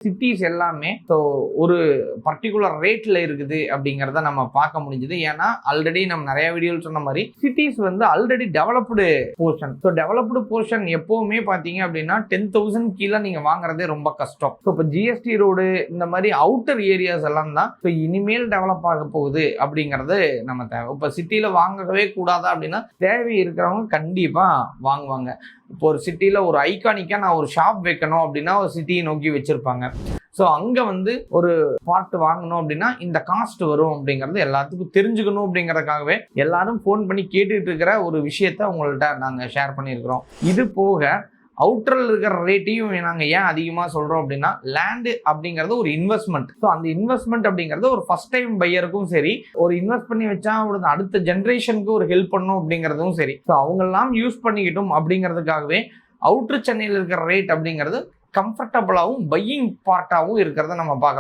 Cities எல்லாமே so ஒரு particular ரேட்ல இருக்குது அப்படிங்கிறத நம்ம பார்க்க முடிஞ்சுது. ஏன்னா ஆல்ரெடி நம்ம நிறைய வீடியோவில் சொன்ன மாதிரி சிட்டிஸ் வந்து already developed portion. So developed portion எப்பவுமே பார்த்தீங்க அப்படின்னா 10,000 கீழே நீங்க வாங்குறதே ரொம்ப கஷ்டம். ஸோ இப்போ ஜிஎஸ்டி ரோடு இந்த மாதிரி அவுட்டர் ஏரியாஸ் எல்லாம் தான் ஸோ இனிமேல் டெவலப் ஆக போகுது அப்படிங்கிறது நம்ம தேவை. இப்போ சிட்டியில வாங்கவே கூடாதா அப்படின்னா தேவை இருக்கிறவங்க கண்டிப்பா வாங்குவாங்க. இப்போ ஒரு சிட்டியில ஒரு ஐகானிக்கா நான் ஒரு ஷாப் வைக்கணும் அப்படின்னா ஒரு சிட்டியை நோக்கி வச்சிருப்பாங்க. ஸோ அங்கே வந்து ஒரு பார்ட் வாங்கணும் அப்படின்னா இந்த காஸ்ட் வரும் அப்படிங்கிறது எல்லாத்துக்கும் தெரிஞ்சுக்கணும் அப்படிங்கிறதுக்காகவே எல்லாரும் ஃபோன் பண்ணி கேட்டுட்டு இருக்கிற ஒரு விஷயத்த உங்கள்கிட்ட நாங்கள் ஷேர் பண்ணியிருக்கிறோம். இது போக அவுட்டரில் இருக்கிற ரேட்டையும் நாங்கள் ஏன் அதிகமாக சொல்கிறோம் அப்படின்னா லேண்டு அப்படிங்கிறது ஒரு இன்வெஸ்ட்மெண்ட். ஸோ அந்த இன்வெஸ்ட்மெண்ட் அப்படிங்கிறது ஒரு ஃபர்ஸ்ட் டைம் பையருக்கும் சரி, ஒரு இன்வெஸ்ட் பண்ணி வச்சா அவங்களுக்கு அடுத்த ஜென்ரேஷனுக்கு ஒரு ஹெல்ப் பண்ணும் அப்படிங்கிறதும் சரி. ஸோ அவங்கெல்லாம் யூஸ் பண்ணிக்கிட்டும் அப்படிங்கிறதுக்காகவே அவுட்டர் சென்னையில் இருக்கிற ரேட் அப்படிங்கிறது கம்ஃபர்டபுளாகவும் பையிங் பார்ட்டாகவும் இருக்கிறத நம்ம பார்க்குறோம்.